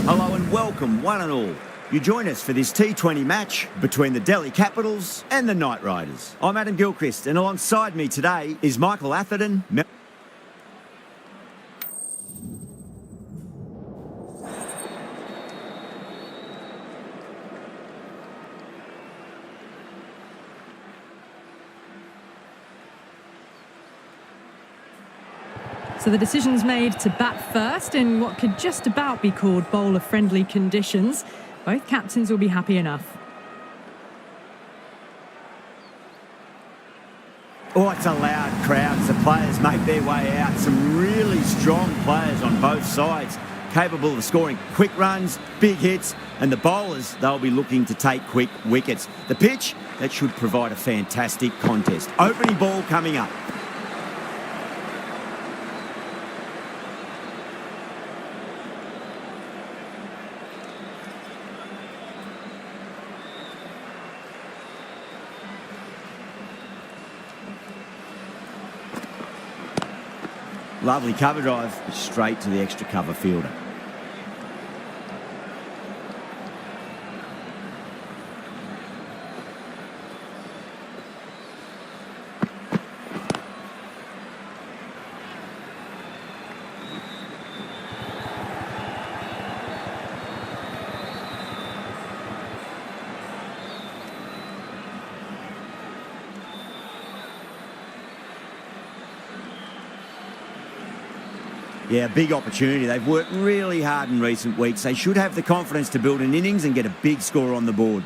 Hello and welcome, one and all. You join us for this T20 match between the Delhi Capitals and the Knight Riders. I'm Adam Gilchrist, and alongside me today is Michael Atherton. So the decision's made to bat first in what could just about be called bowler-friendly conditions. Both captains will be happy enough. Oh, it's a loud crowd as the players make their way out. Some really strong players on both sides. capable of scoring quick runs, big hits, and the bowlers, they'll be looking to take quick wickets. The pitch, that should provide a fantastic contest. Opening ball coming up. Lovely cover drive, straight to the extra cover fielder. Yeah, big opportunity. They've worked really hard in recent weeks. They should have the confidence to build an innings and get a big score on the board.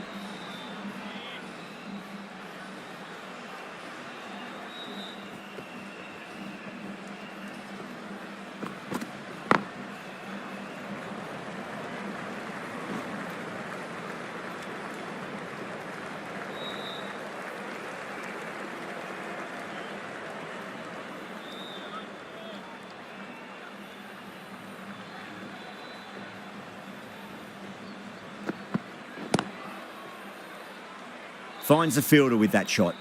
Finds the fielder with that shot.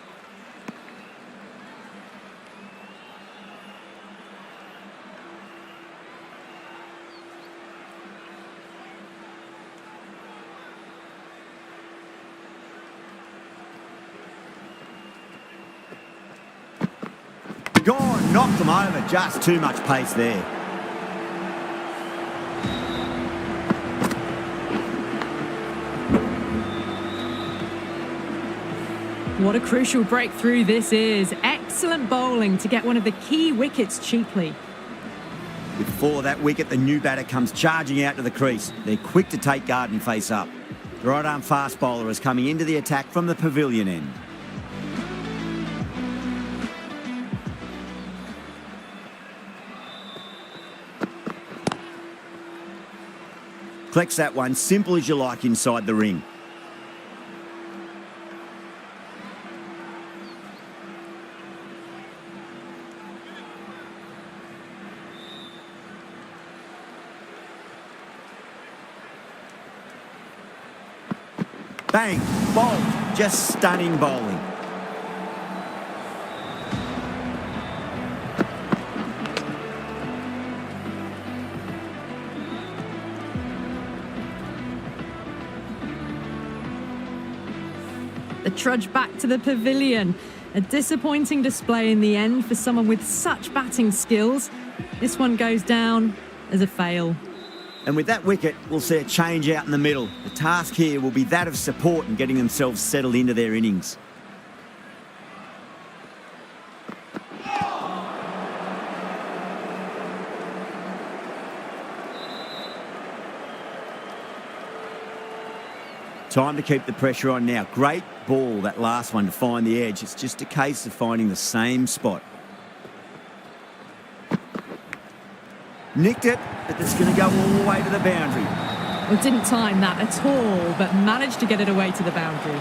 Gone, knocked them over, just too much pace there. What a crucial breakthrough this is. Excellent bowling to get one of the key wickets cheaply. Before that wicket, the new batter comes charging out to the crease. They're quick to take guard and face up. The right-arm fast bowler is coming into the attack from the pavilion end. Collects that one, simple as you like inside the ring. Bang, bowled, just stunning bowling. The trudge back to the pavilion. A disappointing display in the end for someone with such batting skills. This one goes down as a fail. And with that wicket, we'll see a change out in the middle. The task here will be that of support and getting themselves settled into their innings. Time to keep the pressure on now. Great ball, that last one, to find the edge. It's just a case of finding the same spot. Nicked it, but it's going to go all the way to the boundary. Well, didn't time that at all, but managed to get it away to the boundary.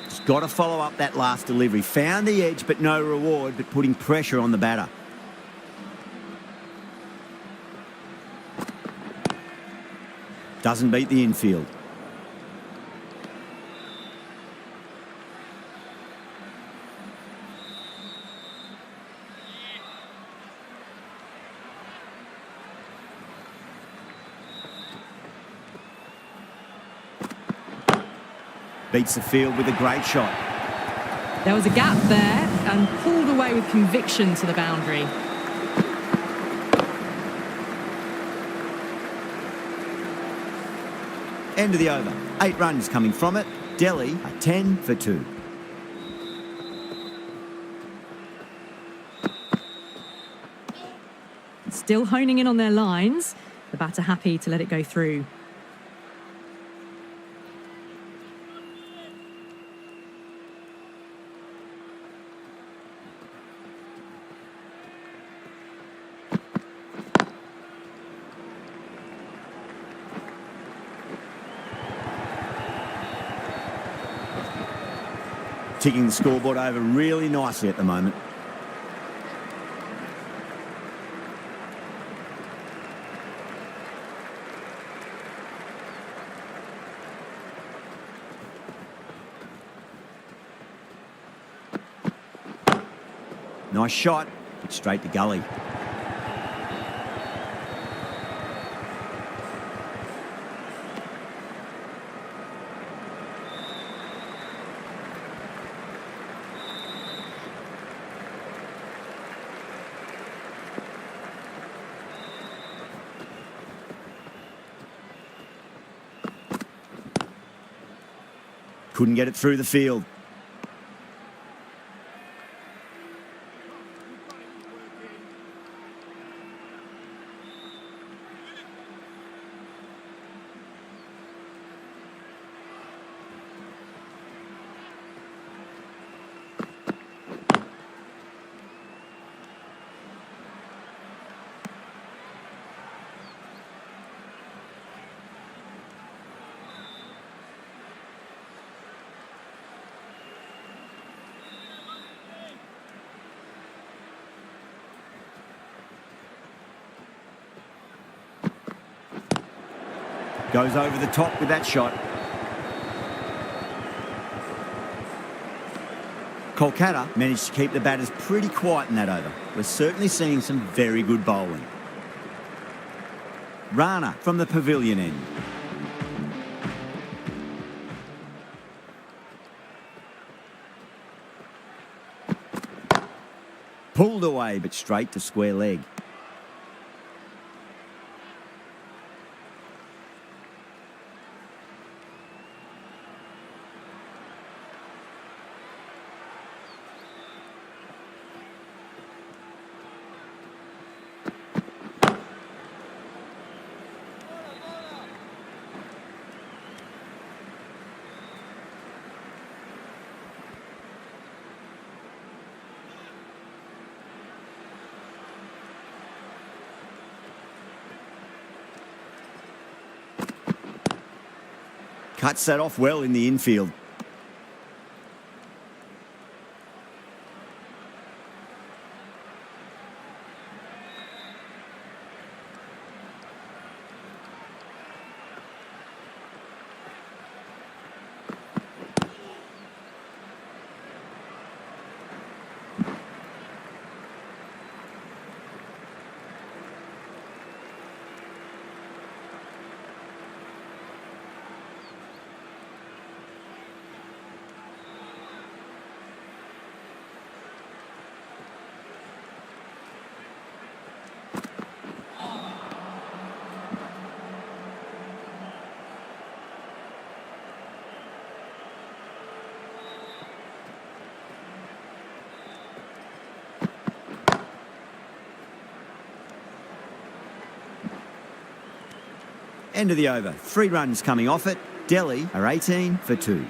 Just got to follow up that last delivery. Found the edge, but no reward, but putting pressure on the batter. Doesn't beat the infield. Beats the field with a great shot. There was a gap there and pulled away with conviction to the boundary. End of the over. 8 runs coming from it. Delhi are 10 for 2. Still honing in on their lines. The batter happy to let it go through. ticking the scoreboard over really nicely at the moment. Nice shot, but straight to gully. Couldn't get it through the field. Goes over the top with that shot. Kolkata managed to keep the batters pretty quiet in that over. We're certainly seeing some very good bowling. Rana from the pavilion end. Pulled away, but straight to square leg. Cuts that off well in the infield. End of the over. 3 runs coming off it. Delhi are 18 for 2.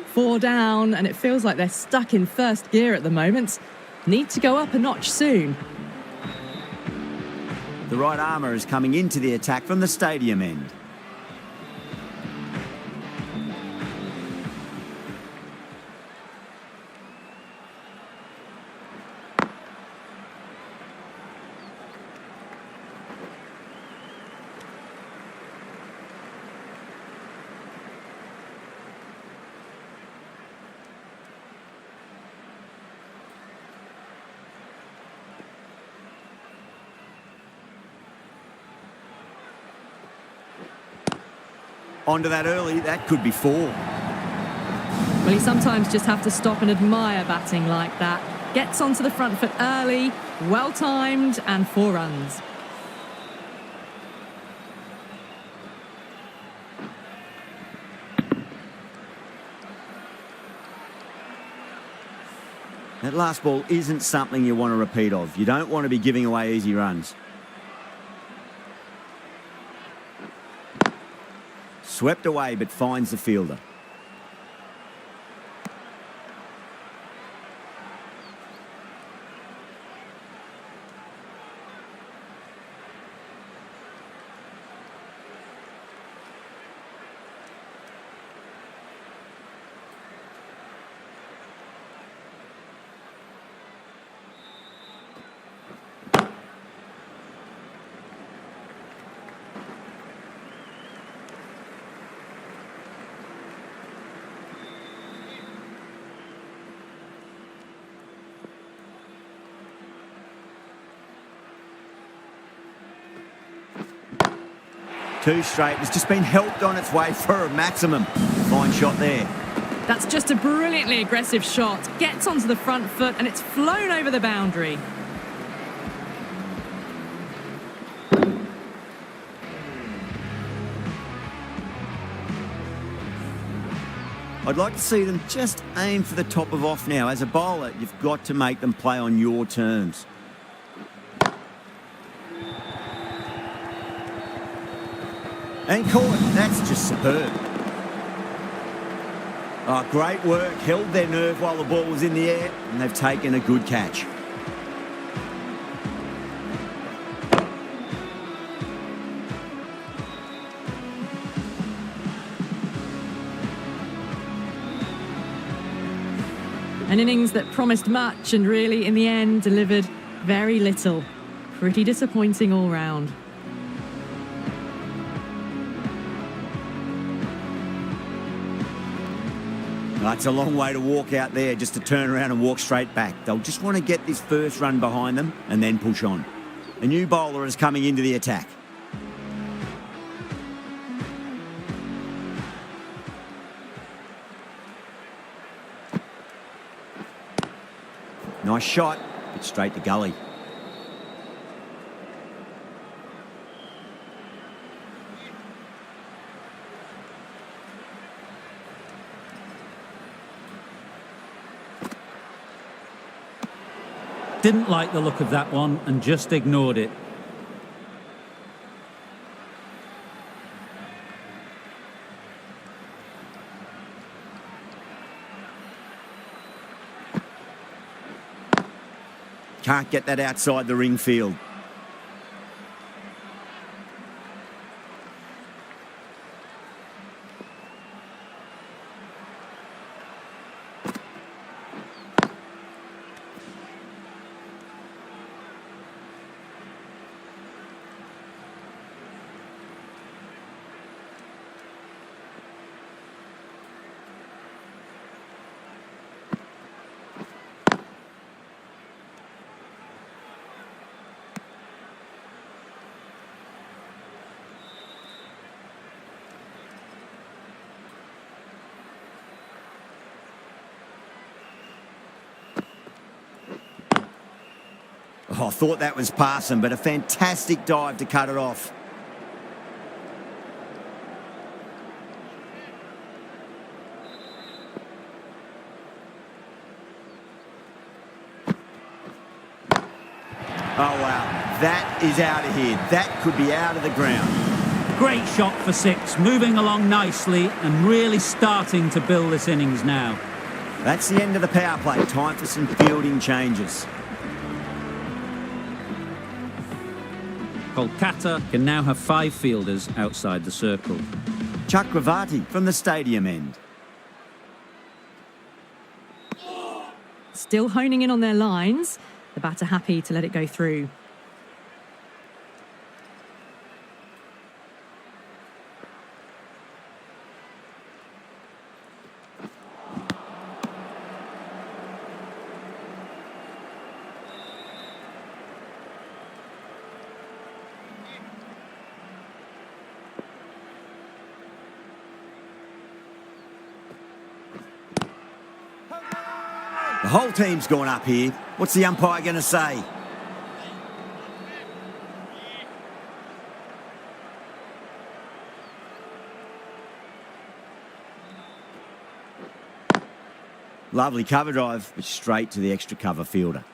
4 down, and it feels like they're stuck in first gear at the moment. Need to go up a notch soon. The right armour is coming into the attack from the stadium end. Onto that early, that could be 4. Well, you sometimes just have to stop and admire batting like that. Gets onto the front foot early, well-timed, and 4 runs. That last ball isn't something you want to repeat of. You don't want to be giving away easy runs. Swept away, but finds the fielder. Two straight. It's just been helped on its way for a maximum. Fine shot there. That's just a brilliantly aggressive shot. Gets onto the front foot and it's flown over the boundary. I'd like to see them just aim for the top of off now. As a bowler, you've got to make them play on your terms. And caught. That's just superb. Oh, great work. Held their nerve while the ball was in the air, and they've taken a good catch. An innings that promised much and really, in the end, delivered very little. Pretty disappointing all round. It's a long way to walk out there just to turn around and walk straight back. They'll just want to get this first run behind them and then push on. A new bowler is coming into the attack. Nice shot, but straight to gully. Didn't like the look of that one and just ignored it. Can't get that outside the ring field. Oh, I thought that was passing, but a fantastic dive to cut it off. Oh, wow. That is out of here. That could be out of the ground. Great shot for six, moving along nicely and really starting to build this innings now. That's the end of the power play. Time for some fielding changes. Kolkata can now have 5 fielders outside the circle. Chakravarti from the stadium end. Still honing in on their lines. The batter happy to let it go through. The whole team's gone up here. What's the umpire going to say? Lovely cover drive, but straight to the extra cover fielder.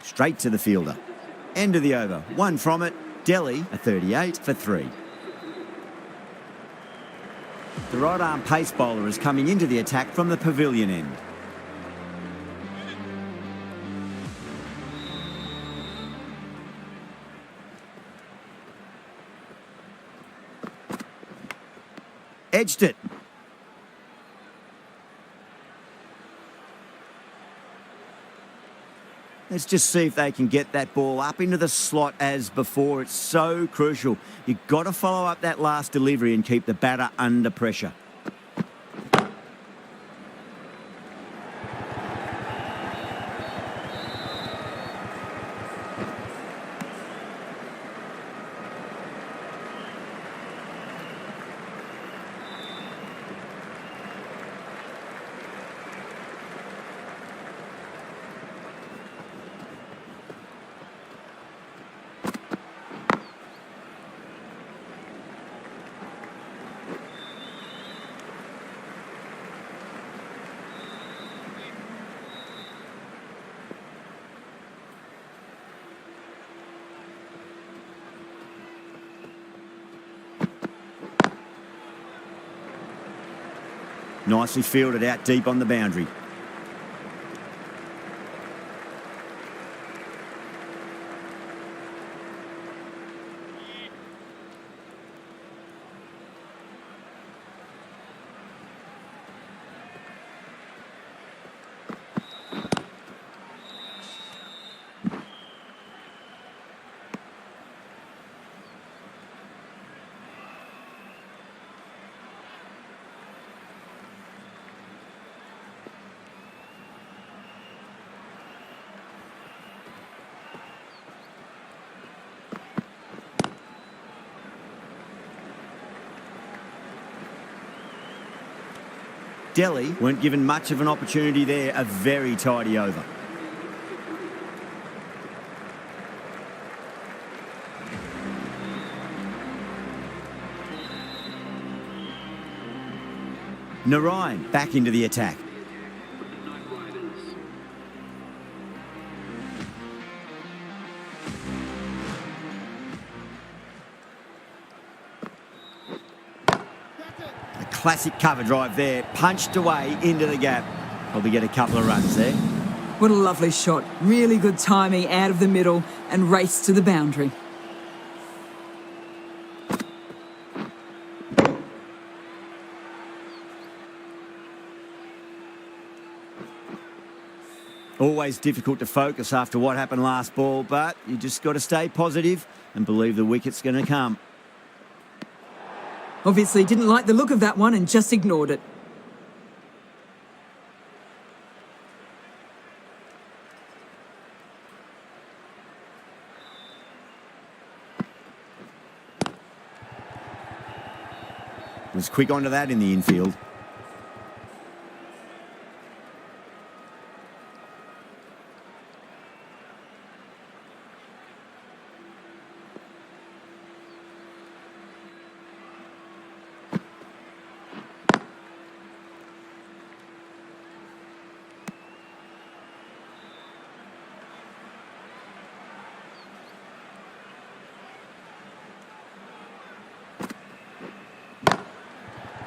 Straight to the fielder. End of the over. One from it. Delhi, a 38 for 3. The right-arm pace bowler is coming into the attack from the pavilion end. Edged it. Let's just see if they can get that ball up into the slot as before. It's so crucial. You've got to follow up that last delivery and keep the batter under pressure. Nicely fielded out deep on the boundary. Delhi weren't given much of an opportunity there. A very tidy over. Narayan back into the attack. Classic cover drive there, punched away into the gap. Probably get a couple of runs there. What a lovely shot. Really good timing out of the middle and race to the boundary. Always difficult to focus after what happened last ball, but you just got to stay positive and believe the wicket's going to come. Obviously didn't like the look of that one and just ignored it. Was quick onto that in the infield.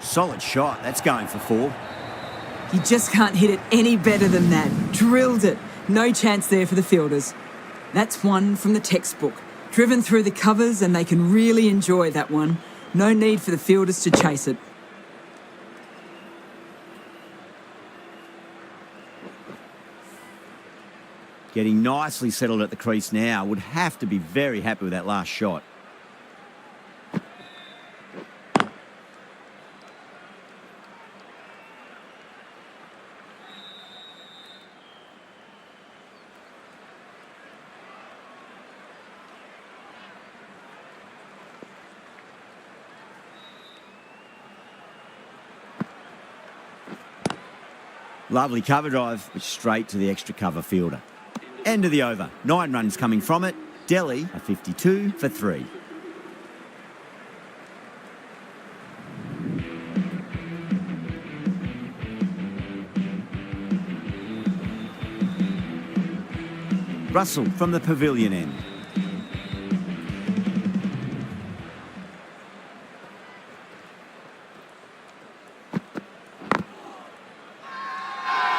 Solid shot. That's going for 4. You just can't hit it any better than that. Drilled it. No chance there for the fielders. That's one from the textbook. Driven through the covers and they can really enjoy that one. No need for the fielders to chase it. Getting nicely settled at the crease now. Would have to be very happy with that last shot. Lovely cover drive, but straight to the extra cover fielder. End of the over. 9 runs coming from it. Delhi a 52 for 3. Russell from the pavilion end.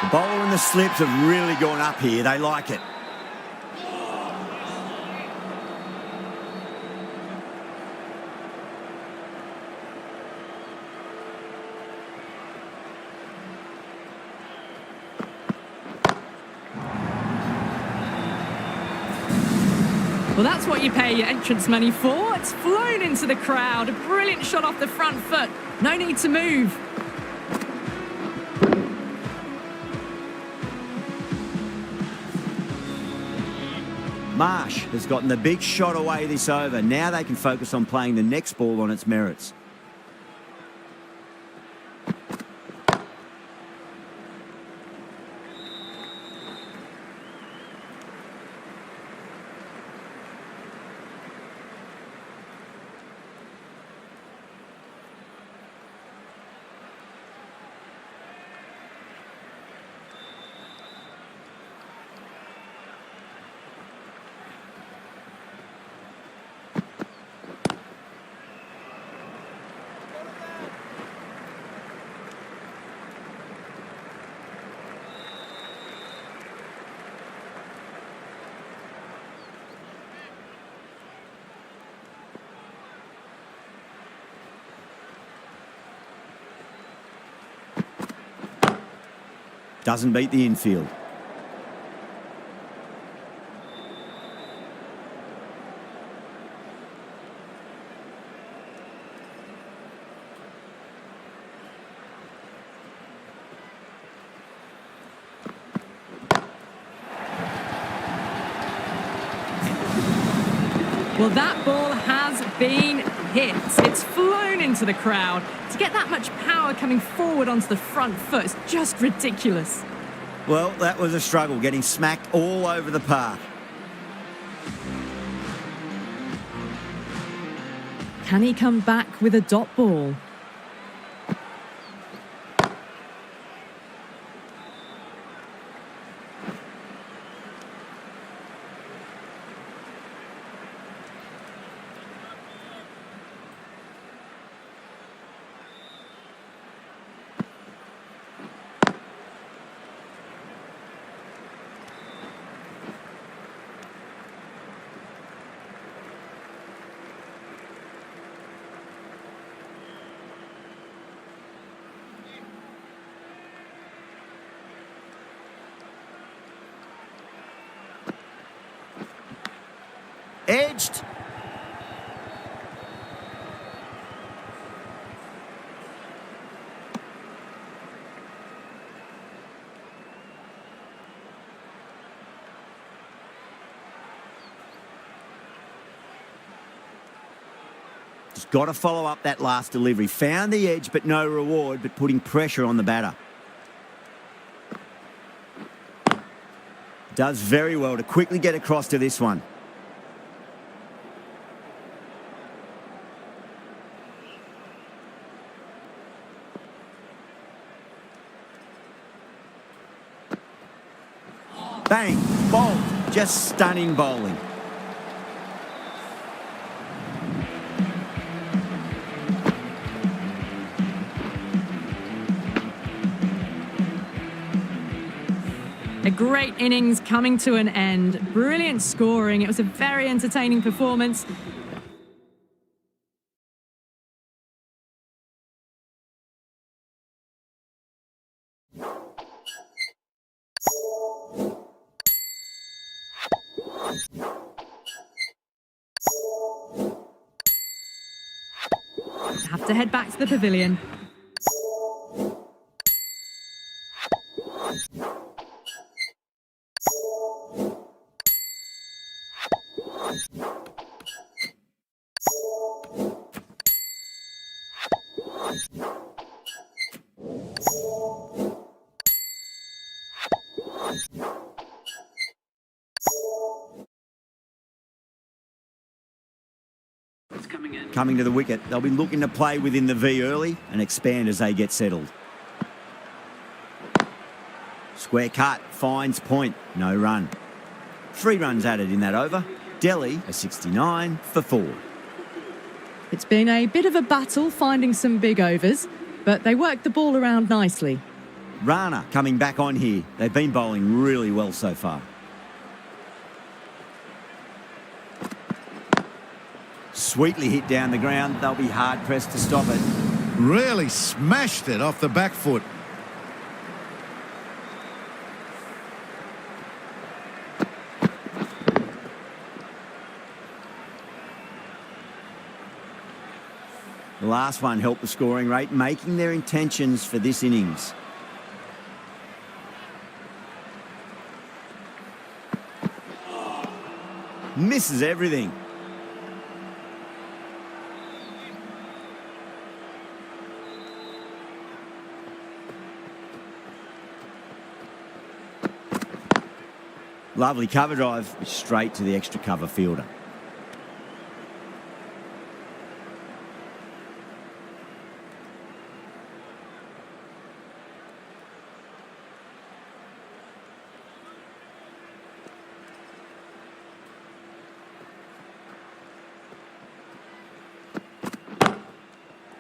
The bowler and the slips have really gone up here. They like it. Well, that's what you pay your entrance money for. It's flown into the crowd. A brilliant shot off the front foot. No need to move. Marsh has gotten the big shot away this over. Now they can focus on playing the next ball on its merits. Doesn't beat the infield. Well, that ball has been hit. It's flown into the crowd. To get that much power coming forward onto the front foot is just ridiculous. Well, that was a struggle, getting smacked all over the park. Can he come back with a dot ball? Edged. Just got to follow up that last delivery. Found the edge, but no reward, but putting pressure on the batter. Does very well to quickly get across to this one. Bang, bowled, just stunning bowling. A great innings coming to an end. Brilliant scoring. It was a very entertaining performance. Have to head back to the pavilion. Coming to the wicket, they'll be looking to play within the V early and expand as they get settled. Square cut, finds point, no run. 3 runs added in that over. Delhi a 69 for 4. It's been a bit of a battle finding some big overs, but they worked the ball around nicely. Rana coming back on here. They've been bowling really well so far. Sweetly hit down the ground. They'll be hard-pressed to stop it. Really smashed it off the back foot. last one helped the scoring rate, making their intentions for this innings. Misses everything. Lovely cover drive, straight to the extra cover fielder.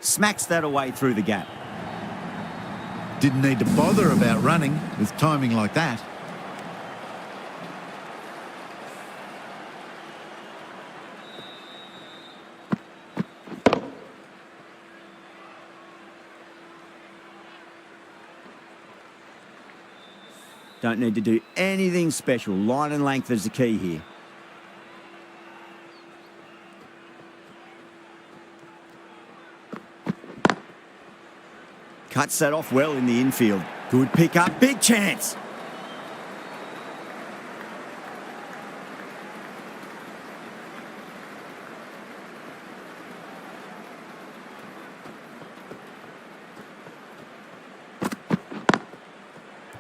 Smacks that away through the gap. Didn't need to bother about running with timing like that. Don't need to do anything special. Line and length is the key here. Cuts that off well in the infield. Good pick up, big chance.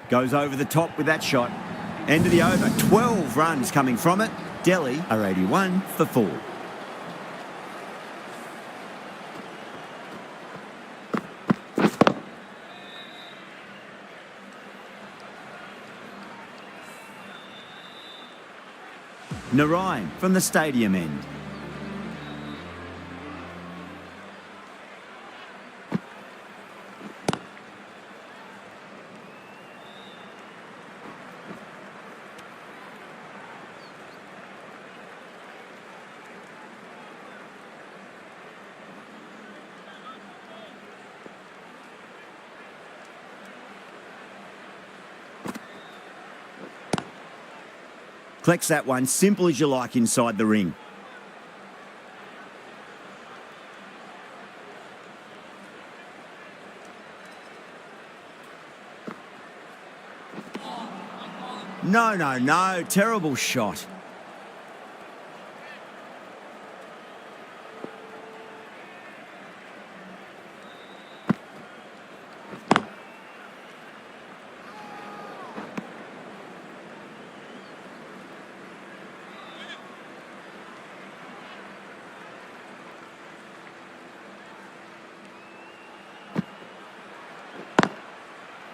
Goes over the top with that shot. End of the over. 12 runs coming from it. Delhi are 81 for 4. Narayan from the stadium end. Collects that one, simple as you like inside the ring. No, terrible shot.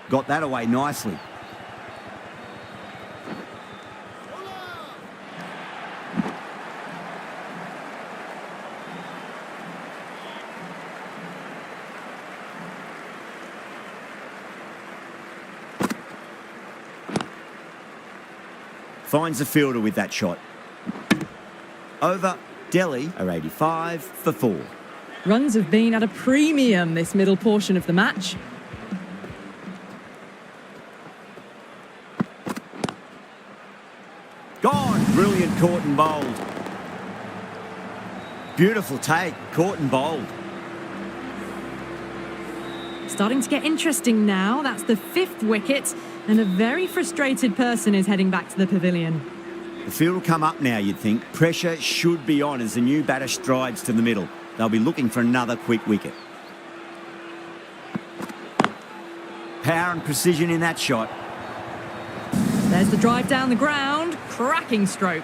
Got that away nicely. Finds the fielder with that shot. Over. Delhi are 85 for 4. Runs have been at a premium this middle portion of the match. Gone. Brilliant caught and bowled. Beautiful take. Caught and bowled. Starting to get interesting now. That's the 5th wicket, and a very frustrated person is heading back to the pavilion. The field will come up now, you'd think. Pressure should be on as the new batter strides to the middle. They'll be looking for another quick wicket. Power and precision in that shot. There's the drive down the ground. Cracking stroke.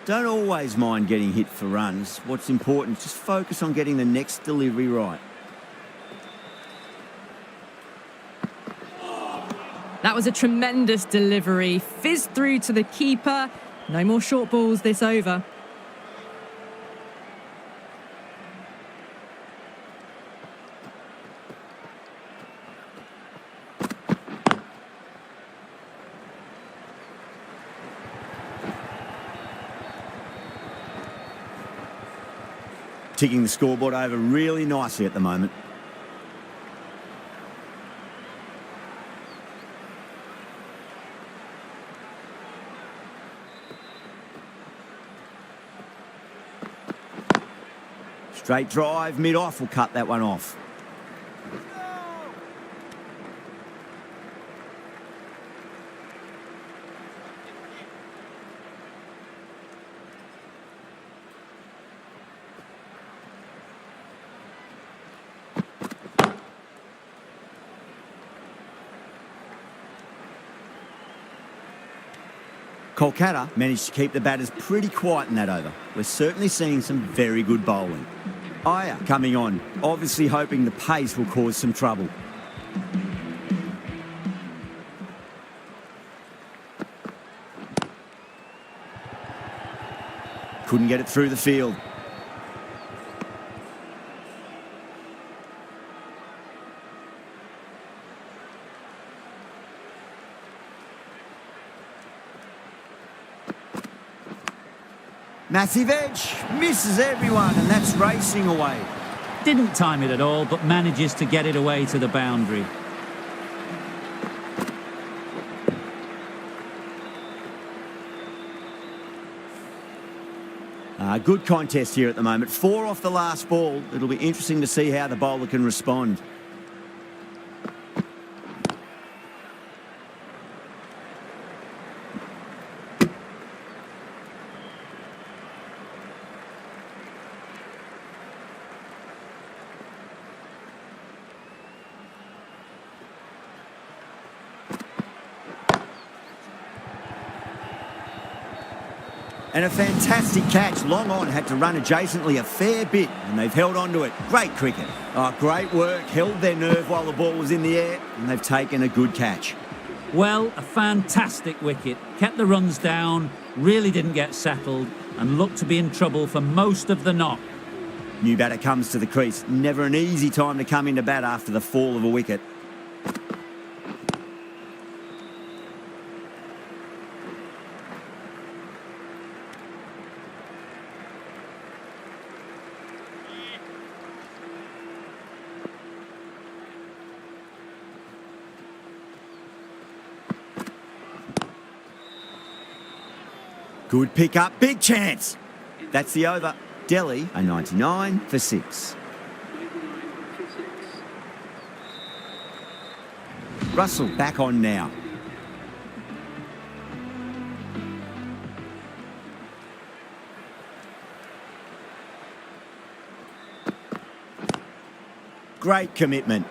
Don't always mind getting hit for runs. What's important is just focus on getting the next delivery right. That was a tremendous delivery. Fizzed through to the keeper. No more short balls this over. Ticking the scoreboard over really nicely at the moment. Straight drive, mid-off will cut that one off. Kolkata managed to keep the batters pretty quiet in that over. We're certainly seeing some very good bowling. Iyer coming on, obviously hoping the pace will cause some trouble. Couldn't get it through the field. Massive edge, misses everyone, and that's racing away. Didn't time it at all, but manages to get it away to the boundary. Good contest here at the moment. 4 off the last ball. It'll be interesting to see how the bowler can respond. And a fantastic catch. Long on had to run adjacently a fair bit, and they've held on to it. Great cricket. Oh, great work. Held their nerve while the ball was in the air, and they've taken a good catch. Well, a fantastic wicket. Kept the runs down, really didn't get settled, and looked to be in trouble for most of the knock. New batter comes to the crease. Never an easy time to come into bat after the fall of a wicket. Good pick up, big chance. That's the over. Delhi, a 99 for 6. Russell back on now. Great commitment.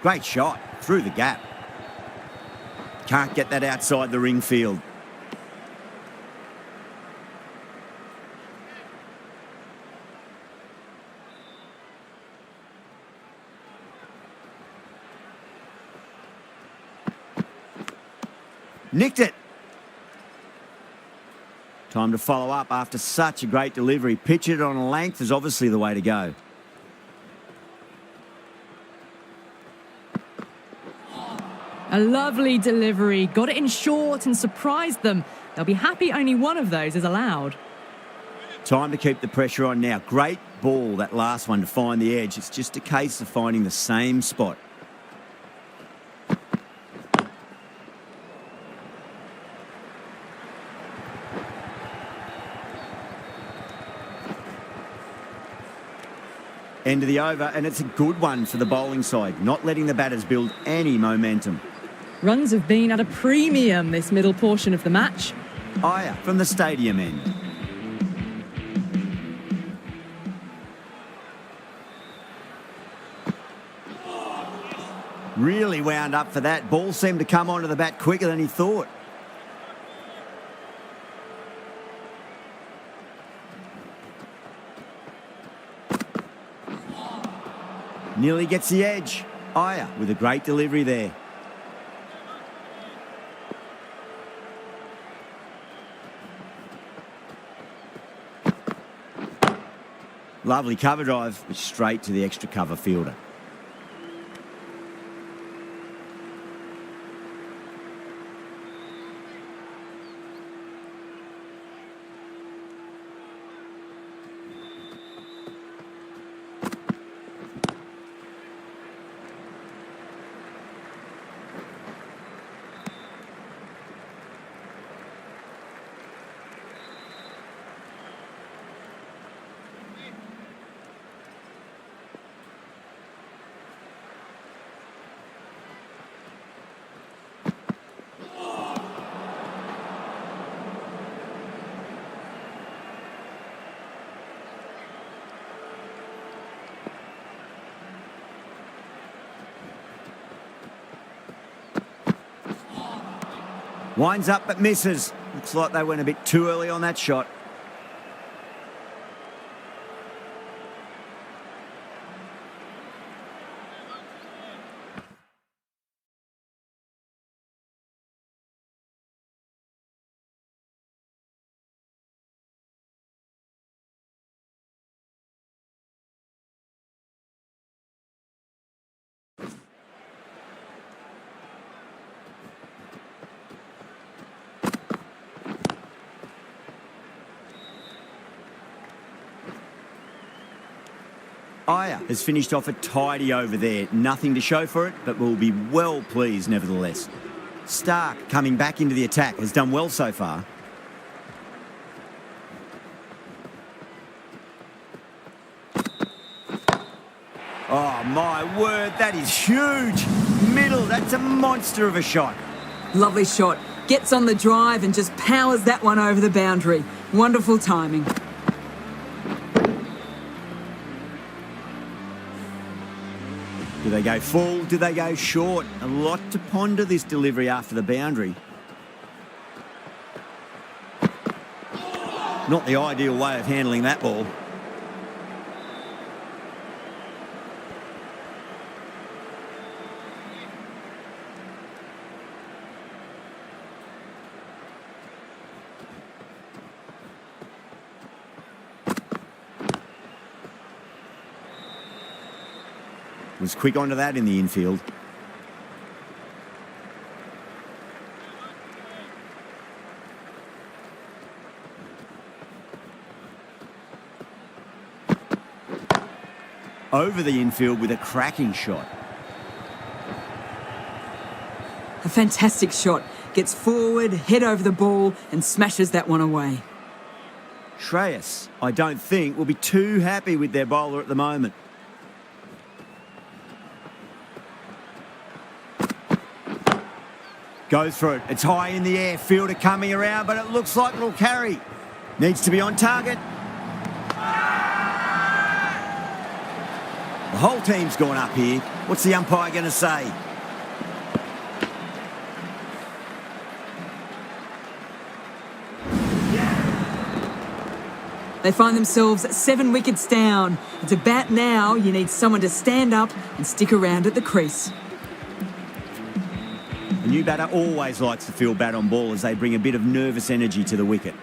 Great shot, through the gap. Can't get that outside the ring field. Nicked it. Time to follow up after such a great delivery. Pitch it on a length is obviously the way to go. A lovely delivery. Got it in short and surprised them. They'll be happy only one of those is allowed. Time to keep the pressure on now. Great ball, that last one, to find the edge. It's just a case of finding the same spot. End of the over, and it's a good one for the bowling side, not letting the batters build any momentum. Runs have been at a premium this middle portion of the match. Iyer from the stadium end. Really wound up for that. Ball seemed to come onto the bat quicker than he thought. Nearly gets the edge. Aya with a great delivery there. Lovely cover drive, but straight to the extra cover fielder. Winds up but misses. Looks like they went a bit too early on that shot. Aya has finished off a tidy over there. Nothing to show for it, but will be well pleased nevertheless. Stark, coming back into the attack, has done well so far. Oh, my word, that is huge. Middle, that's a monster of a shot. Lovely shot. Gets on the drive and just powers that one over the boundary. Wonderful timing. Do they go full? Do they go short? A lot to ponder this delivery after the boundary. Not the ideal way of handling that ball. Was quick onto that in the infield. Over the infield with a cracking shot. A fantastic shot. Gets forward, head over the ball and smashes that one away. Shreyas, I don't think, will be too happy with their bowler at the moment. Goes for it. It's high in the air. Fielder coming around, but it looks like it'll carry. Needs to be on target. The whole team's gone up here. What's the umpire going to say? They find themselves 7 wickets down. It's a bat now. You need someone to stand up and stick around at the crease. A new batter always likes to feel bat on ball as they bring a bit of nervous energy to the wicket.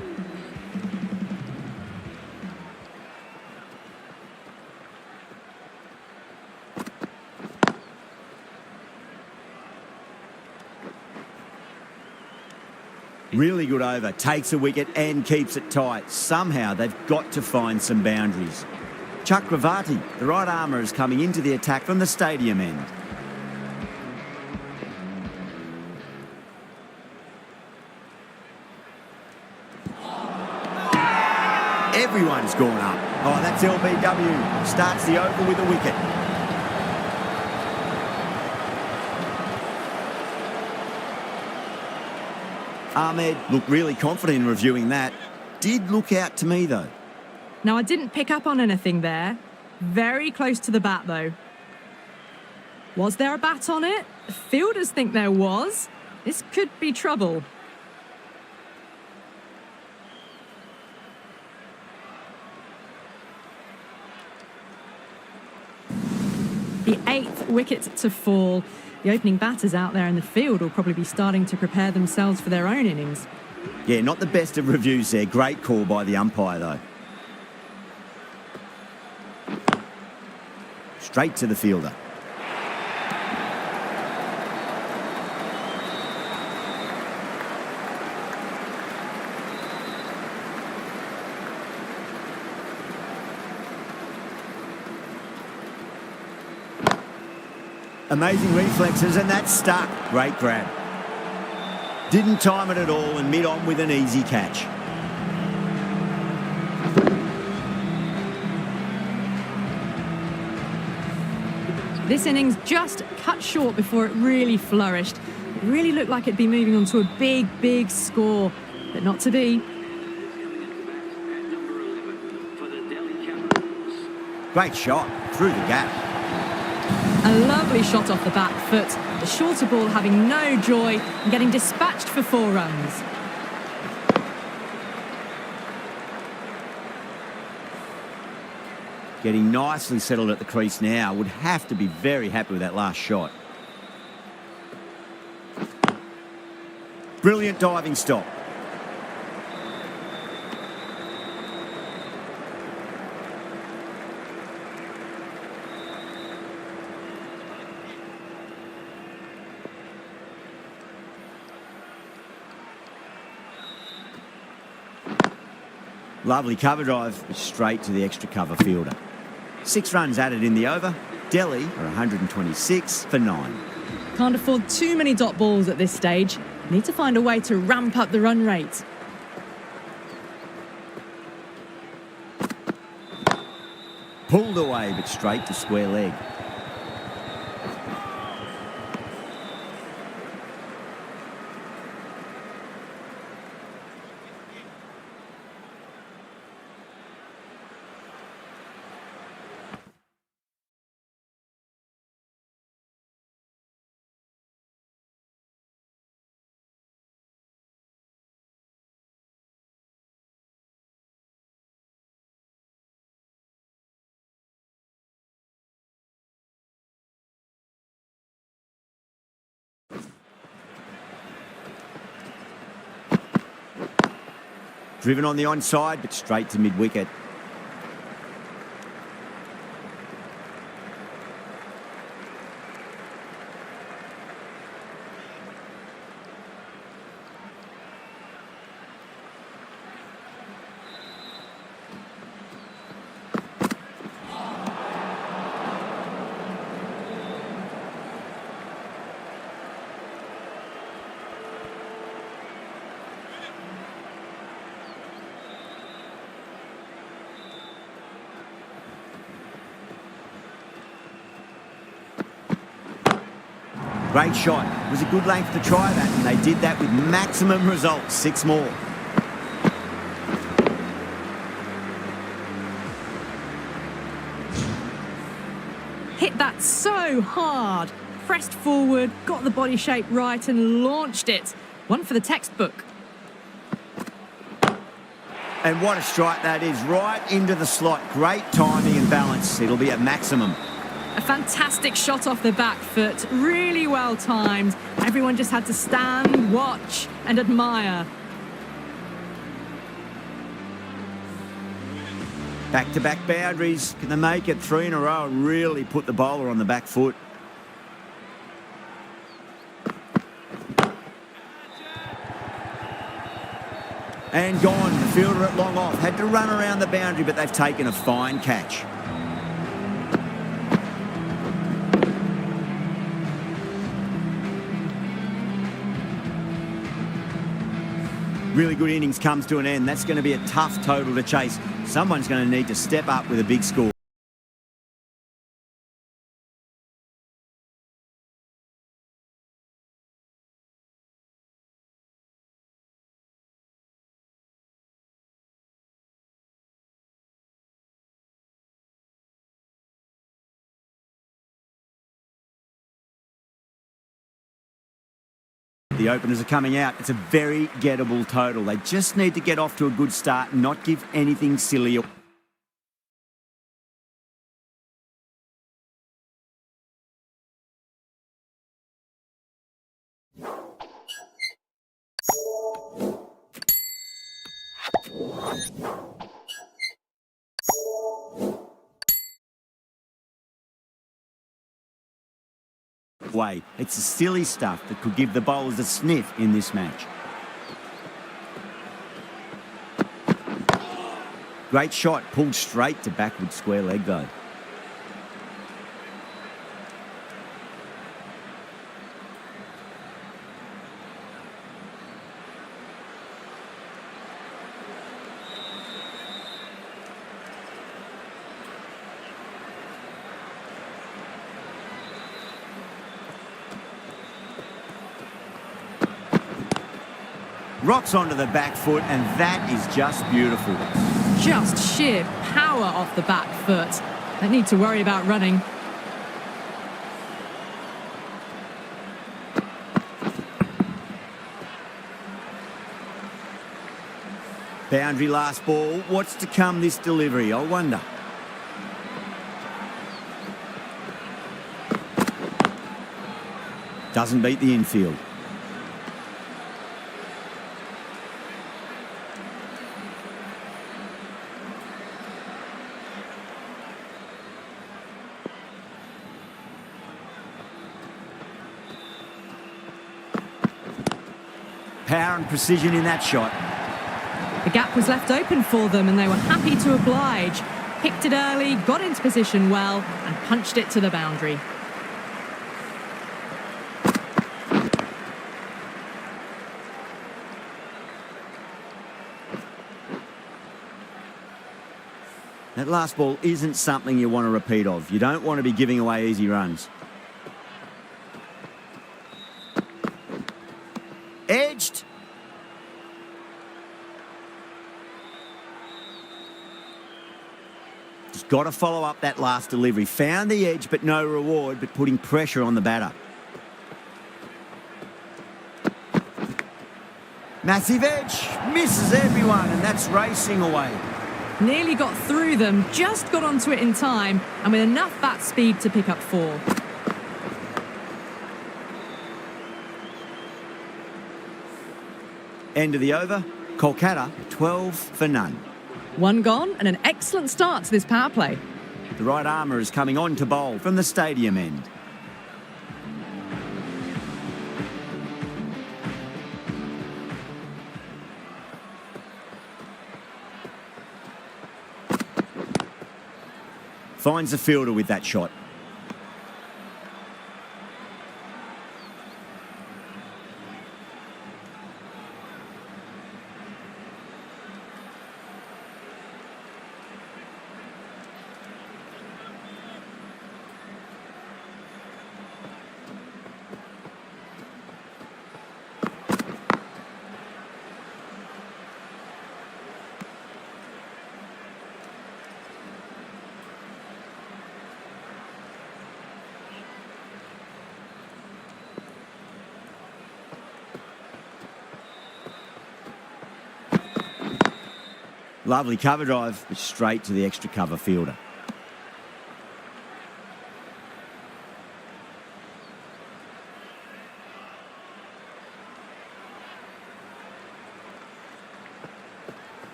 Really good over, takes a wicket and keeps it tight. Somehow they've got to find some boundaries. Chakravarti, the right armour, is coming into the attack from the stadium end. Everyone's gone up. Oh, that's LBW. Starts the over with a wicket. Ahmed looked really confident in reviewing that. Did look out to me, though. Now, I didn't pick up on anything there. Very close to the bat, though. Was there a bat on it? The fielders think there was. This could be trouble. The 8th wicket to fall. The opening batters out there in the field will probably be starting to prepare themselves for their own innings. Yeah, not the best of reviews there. Great call by the umpire, though. Straight to the fielder. Amazing reflexes, and that's stuck. Great grab. Didn't time it at all and mid-on with an easy catch. This innings just cut short before it really flourished. It really looked like it'd be moving on to a big, big score, but not to be. Great shot through the gap. A lovely shot off the back foot. The shorter ball having no joy and getting dispatched for 4 runs. Getting nicely settled at the crease now. Would have to be very happy with that last shot. Brilliant diving stop. Lovely cover drive, straight to the extra cover fielder. 6 runs added in the over. Delhi are 126 for 9. Can't afford too many dot balls at this stage. Need to find a way to ramp up the run rate. Pulled away, but straight to square leg. Driven on the onside, but straight to mid-wicket. Great shot. It was a good length to try that, and they did that with maximum results. 6 more. Hit that so hard. Pressed forward, got the body shape right and launched it. One for the textbook. And what a strike that is, right into the slot. Great timing and balance. It'll be at maximum. A fantastic shot off the back foot, really well timed. Everyone just had to stand, watch and admire. Back-to-back boundaries. Can they make it 3 in a row and really put the bowler on the back foot? And gone. The fielder at long off. Had to run around the boundary, but they've taken a fine catch. Really good innings comes to an end. That's going to be a tough total to chase. Someone's going to need to step up with a big score. The openers are coming out. It's a very gettable total. They just need to get off to a good start and not give anything silly. Way. It's the silly stuff that could give the bowlers a sniff in this match. Great shot, pulled straight to backward square leg though. Rocks onto the back foot, and that is just beautiful. Just sheer power off the back foot. Don't need to worry about running. Boundary last ball. What's to come this delivery, I wonder. Doesn't beat the infield. Power and precision in that shot. The gap was left open for them and they were happy to oblige. Picked it early, got into position well and punched it to the boundary. That last ball isn't something you want to repeat of. You don't want to be giving away easy runs. Edged. Just got to follow up that last delivery. Found the edge, but no reward, but putting pressure on the batter. Massive edge. Misses everyone, and that's racing away. Nearly got through them, just got onto it in time, and with enough bat speed to pick up 4. End of the over. Kolkata, 12 for none. 1 gone and an excellent start to this power play. The right armour is coming on to bowl from the stadium end. Finds the fielder with that shot. Lovely cover drive, but straight to the extra cover fielder.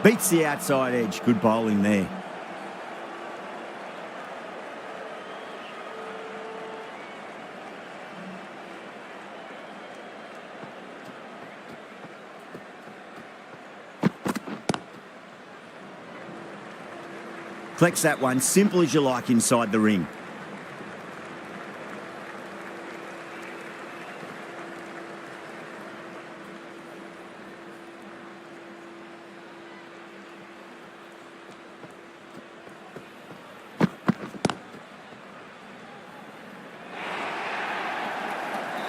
Beats the outside edge. Good bowling there. Collects that one, simple as you like inside the ring.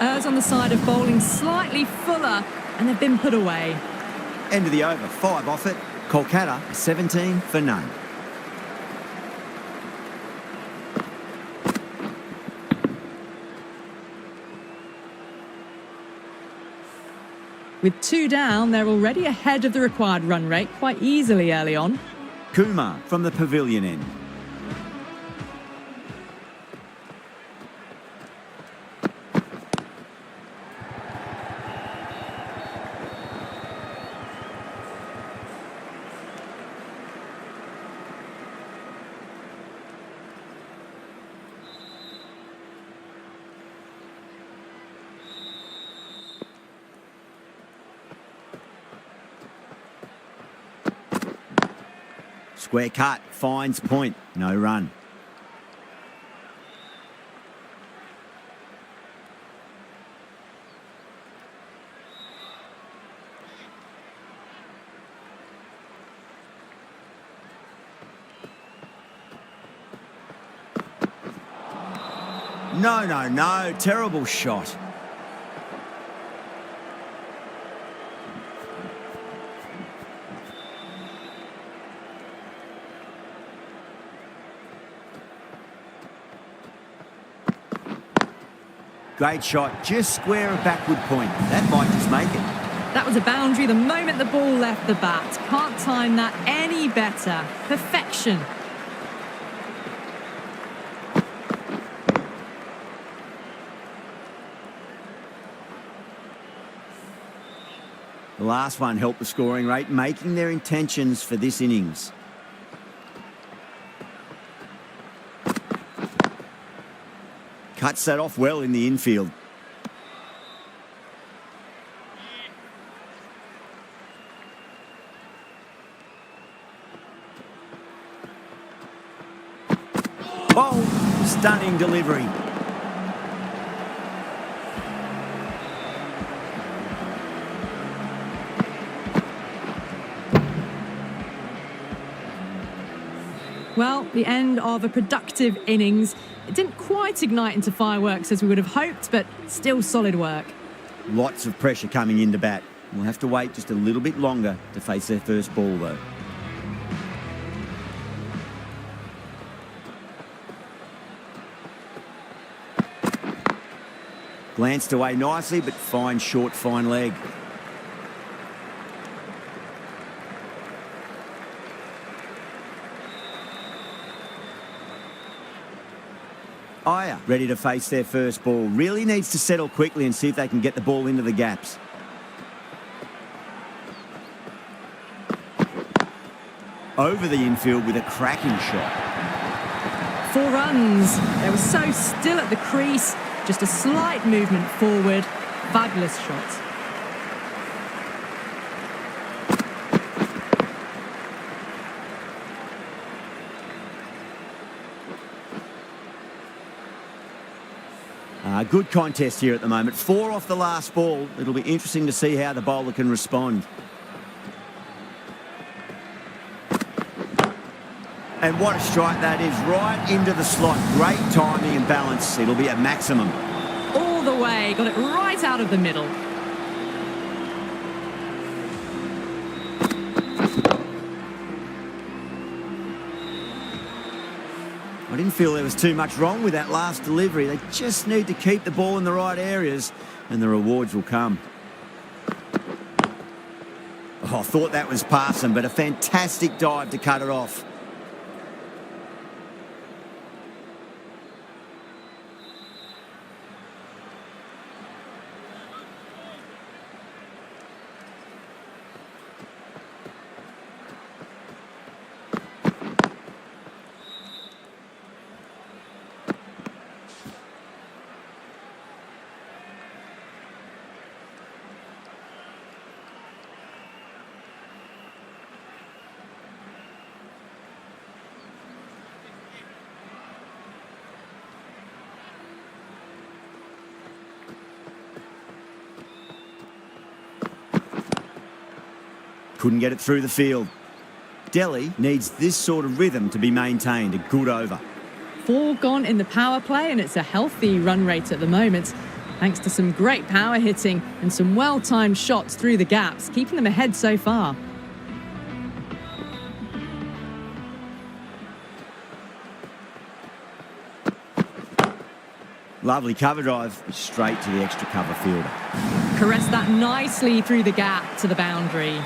Errs on the side of bowling slightly fuller and they've been put away. End of the over, 5 off it. Kolkata, 17 for none. With 2 down, they're already ahead of the required run rate quite easily early on. Kumar from the pavilion end. Square cut, finds point, no run. No, terrible shot. Great shot, just square a backward point. That might just make it. That was a boundary the moment the ball left the bat. Can't time that any better. Perfection. The last one helped the scoring rate, making their intentions for this innings. Cuts that off well in the infield. Oh, stunning delivery. Well, the end of a productive innings. It didn't quite ignite into fireworks as we would have hoped, but still solid work. Lots of pressure coming into bat. We'll have to wait just a little bit longer to face their first ball, though. Glanced away nicely, but fine short, fine leg. Aya, ready to face their first ball. Really needs to settle quickly and see if they can get the ball into the gaps. Over the infield with a cracking shot. 4 runs. They were so still at the crease. Just a slight movement forward. Fabulous shot. Good contest here at the moment. 4 off the last ball. It'll be interesting to see how the bowler can respond. And what a strike that is, right into the slot. Great timing and balance. It'll be a maximum. All the way. Got it right out of the middle. I didn't feel there was too much wrong with that last delivery. They just need to keep the ball in the right areas and the rewards will come. Oh, I thought that was passing, but a fantastic dive to cut it off. Couldn't get it through the field. Delhi needs this sort of rhythm to be maintained. A good over. 4 gone in the power play, and it's a healthy run rate at the moment, thanks to some great power hitting and some well-timed shots through the gaps, keeping them ahead so far. Lovely cover drive, straight to the extra cover fielder. caressed that nicely through the gap to the boundary.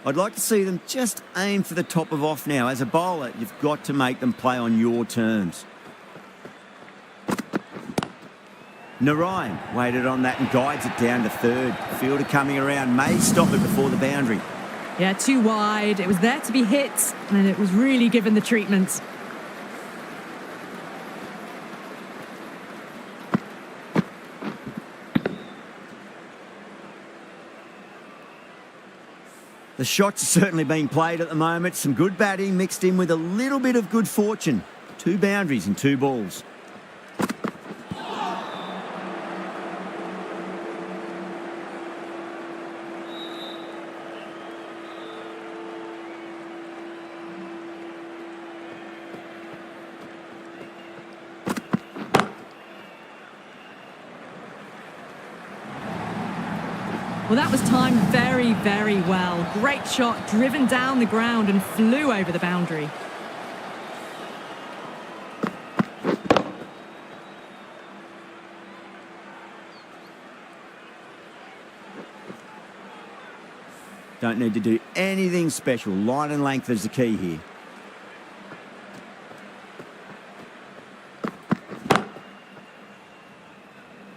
I'd like to see them just aim for the top of off now. As a bowler, you've got to make them play on your terms. Narayan waited on that and guides it down to third. Fielder coming around may stop it before the boundary. Yeah, too wide. It was there to be hit, and it was really given the treatment. The shots are certainly being played at the moment. Some good batting mixed in with a little bit of good fortune. 2 boundaries and 2 balls. Well, that was timed very, very well. Great shot, driven down the ground and flew over the boundary. Don't need to do anything special. Line and length is the key here.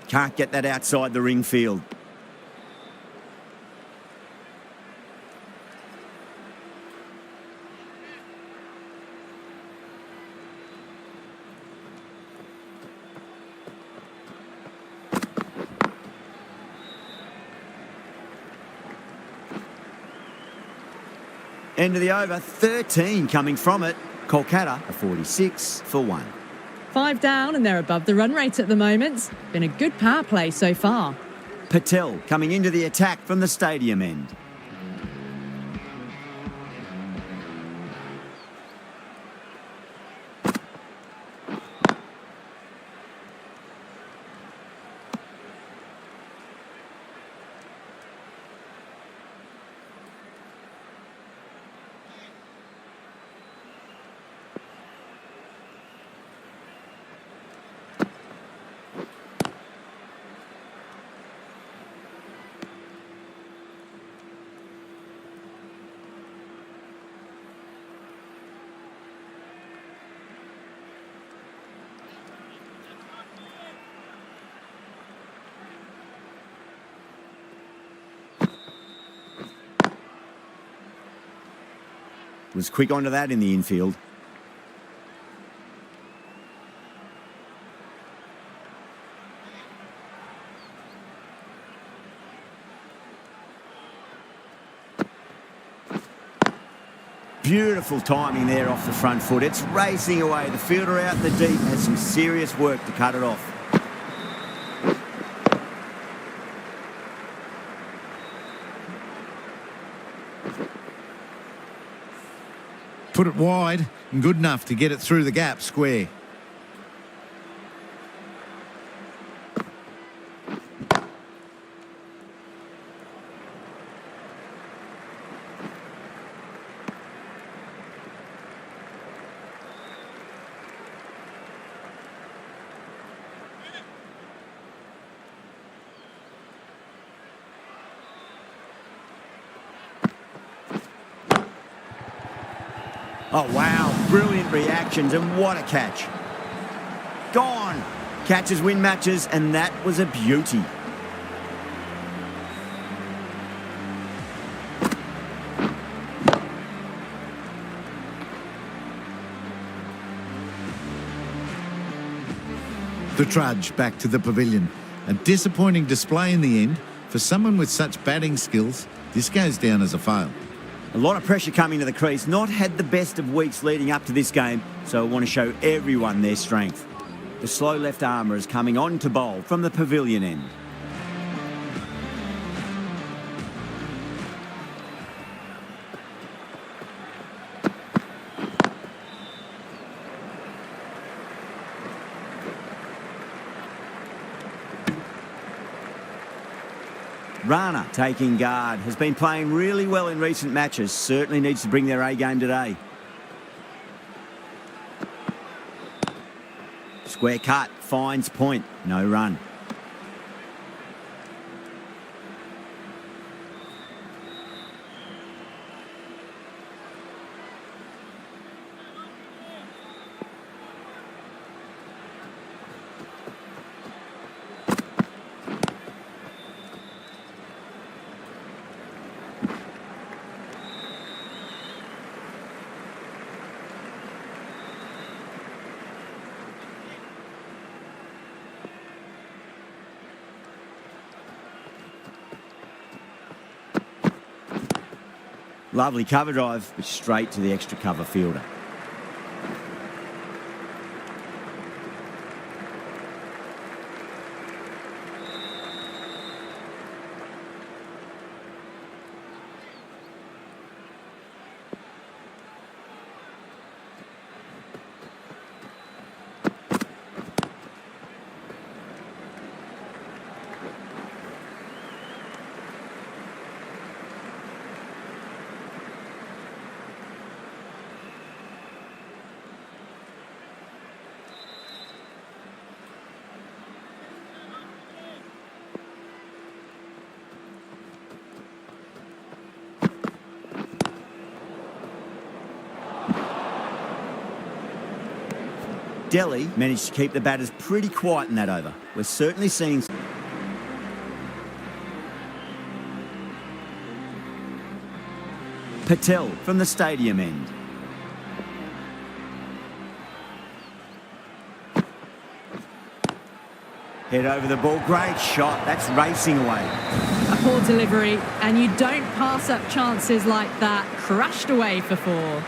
Can't get that outside the ring field. End of the over, 13 coming from it. Kolkata, a 46 for 1. 5 down and they're above the run rate at the moment. Been a good power play so far. Patel coming into the attack from the stadium end. Was quick onto that in the infield. Beautiful timing there off the front foot. It's racing away. The fielder out in the deep has some serious work to cut it off. Put it wide and good enough to get it through the gap square. Oh, wow. Brilliant reactions, and what a catch. Gone. Catches win matches, and that was a beauty. The trudge back to the pavilion. A disappointing display in the end. For someone with such batting skills, this goes down as a fail. A lot of pressure coming to the crease. Not had the best of weeks leading up to this game, so I want to show everyone their strength. The slow left armour is coming on to bowl from the pavilion end. Rana taking guard. Has been playing really well in recent matches. Certainly needs to bring their A game today. Square cut. Finds point. No run. Lovely cover drive, but straight to the extra cover fielder. Delhi managed to keep the batters pretty quiet in that over. We're certainly seeing... Patel from the stadium end. Head over the ball. Great shot. That's racing away. A poor delivery, and you don't pass up chances like that. Crashed away for 4.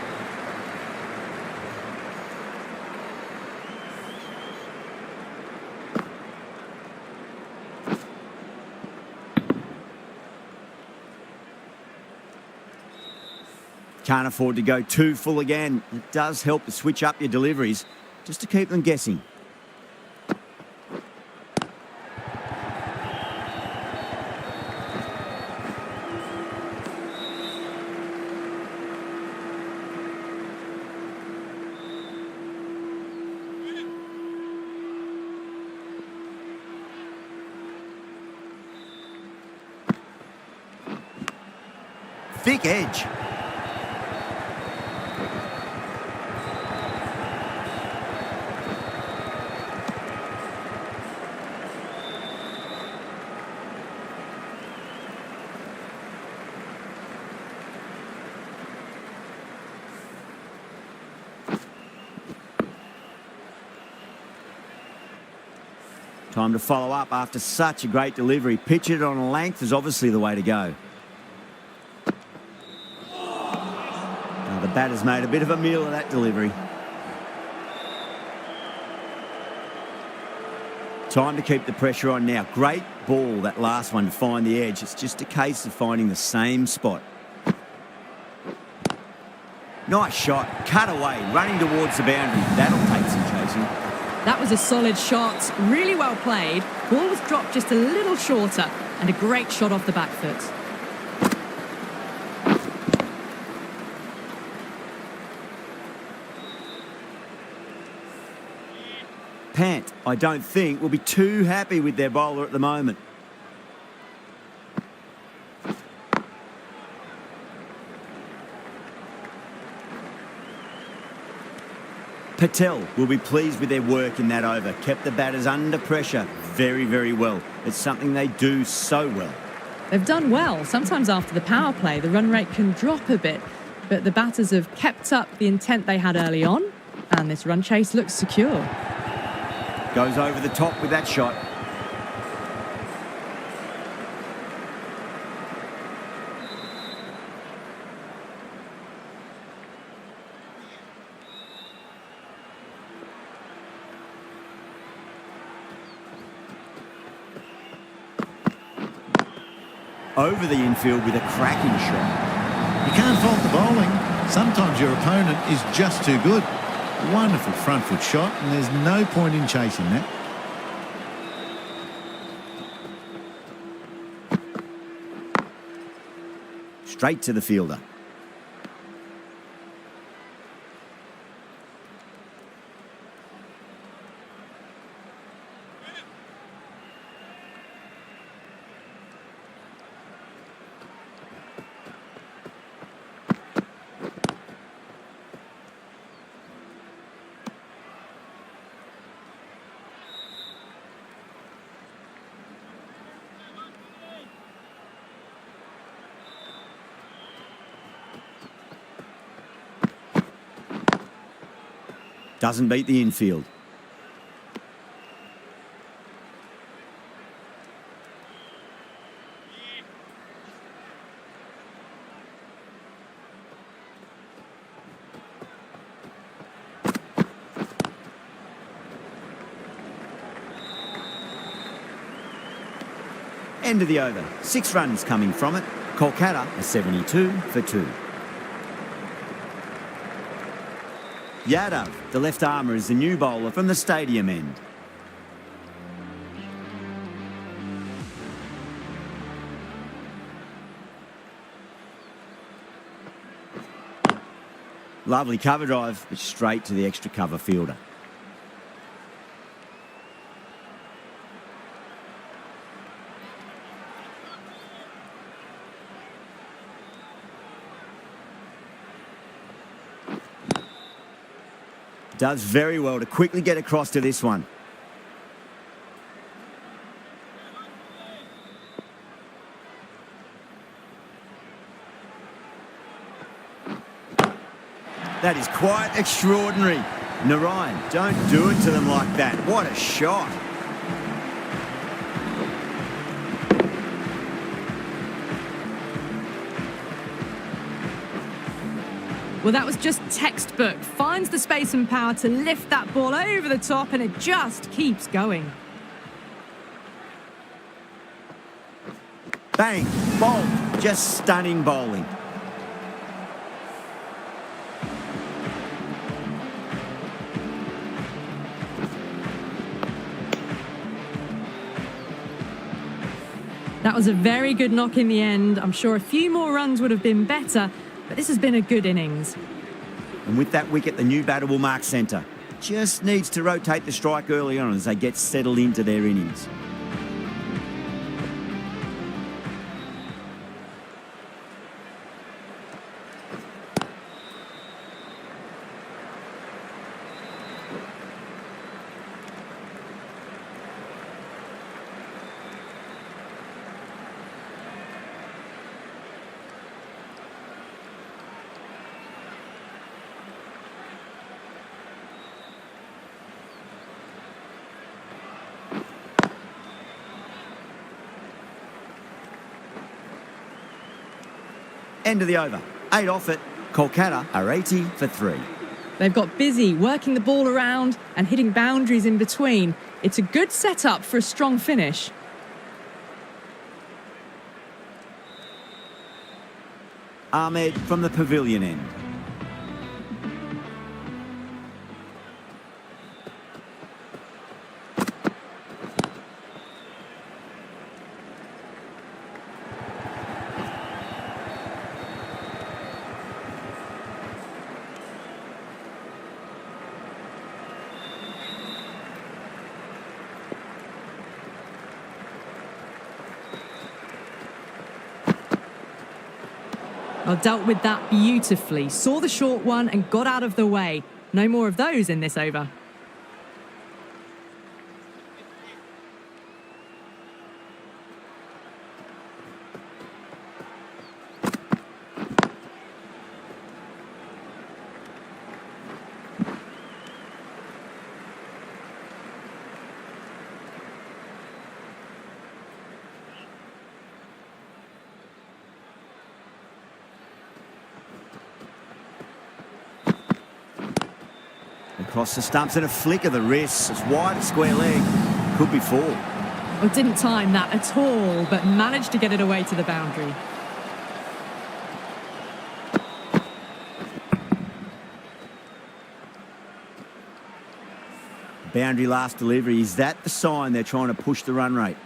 Can't afford to go too full again. It does help to switch up your deliveries just to keep them guessing. Thick edge. Time to follow up after such a great delivery. Pitch it on a length is obviously the way to go. Now the batter's made a bit of a meal of that delivery. Time to keep the pressure on now. Great ball, that last one, to find the edge. It's just a case of finding the same spot. Nice shot. Cut away. Running towards the boundary. That'll take some chasing. That was a solid shot, really well played. Ball was dropped just a little shorter, and a great shot off the back foot. Pant, I don't think, will be too happy with their bowler at the moment. Patel will be pleased with their work in that over. Kept the batters under pressure very, very well. It's something they do so well. They've done well. Sometimes after the power play, the run rate can drop a bit, but the batters have kept up the intent they had early on, and this run chase looks secure. Goes over the top with that shot. Over the infield with a cracking shot. You can't fault the bowling. Sometimes your opponent is just too good. Wonderful front foot shot, and there's no point in chasing that. straight to the fielder. Doesn't beat the infield. End of the over. 6 runs coming from it. Kolkata are 72 for 2. Yadav, the left armour, is the new bowler from the stadium end. Lovely cover drive, but straight to the extra cover fielder. Does very well to quickly get across to this one. That is quite extraordinary. Narayan, don't do it to them like that. What a shot. Well, that was just textbook. Finds the space and power to lift that ball over the top, and it just keeps going. Bang, bowled. Just stunning bowling. That was a very good knock in the end. I'm sure a few more runs would have been better, but this has been a good innings. And with that wicket, the new batter will mark centre. Just needs to rotate the strike early on as they get settled into their innings. End of the over. 8 off it. Kolkata are 80 for 3. They've got busy working the ball around and hitting boundaries in between. It's a good setup for a strong finish. Ahmed from the pavilion end. Well, dealt with that beautifully. Saw the short one and got out of the way. No more of those in this over. Across the stumps and a flick of the wrist. It's wide, a square leg. Could be 4. Oh, didn't time that at all, but managed to get it away to the boundary. Boundary last delivery. Is that the sign they're trying to push the run rate?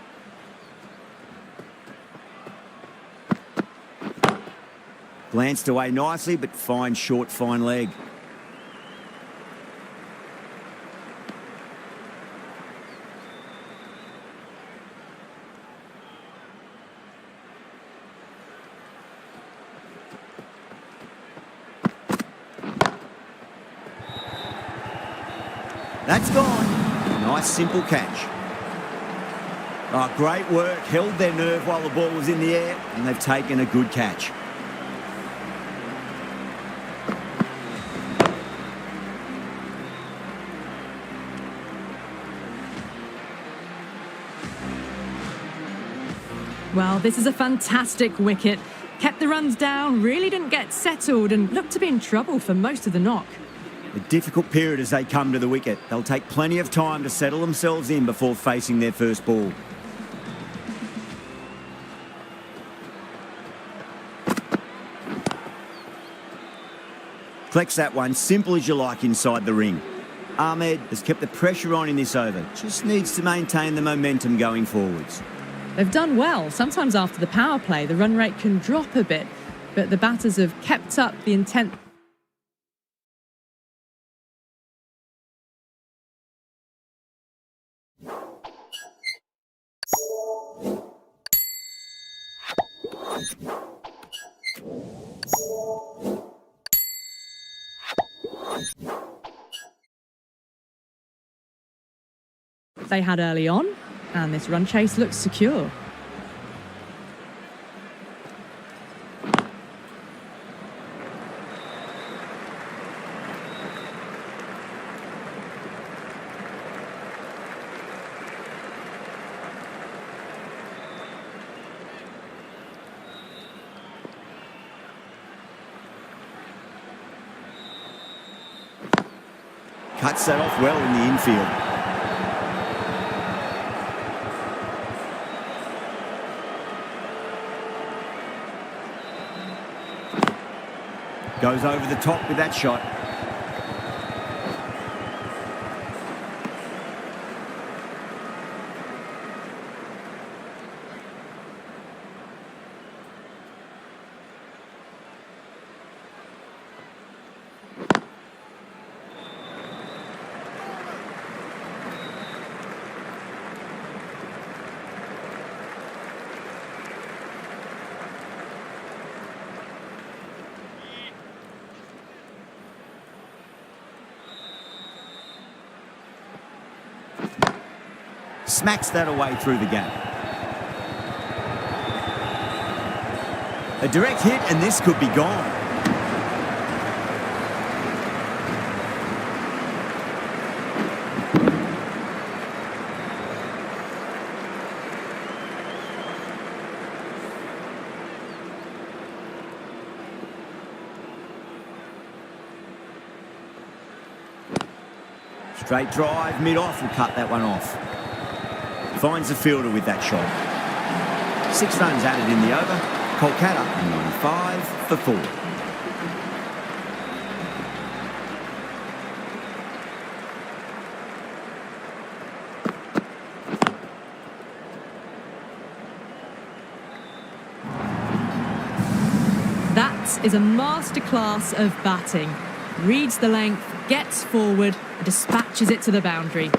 Glanced away nicely, but fine short, fine leg. That's gone. Nice, simple catch. Oh, great work. Held their nerve while the ball was in the air, and they've taken a good catch. Well, this is a fantastic wicket. Kept the runs down, really didn't get settled, and looked to be in trouble for most of the knock. A difficult period as they come to the wicket. They'll take plenty of time to settle themselves in before facing their first ball. Collects that one, simple as you like inside the ring. Ahmed has kept the pressure on in this over. Just needs to maintain the momentum going forwards. They've done well. Sometimes after the power play, the run rate can drop a bit, but the batters have kept up the intent. They had early on, and this run chase looks secure. Cuts that off well in the infield. Goes over the top with that shot. Smacks that away through the gap. A direct hit, and this could be gone. Straight drive, mid-off, will cut that one off. Finds the fielder with that shot. 6 runs added in the over. Kolkata on 5 for 4. That is a masterclass of batting. Reads the length, gets forward, and dispatches it to the boundary.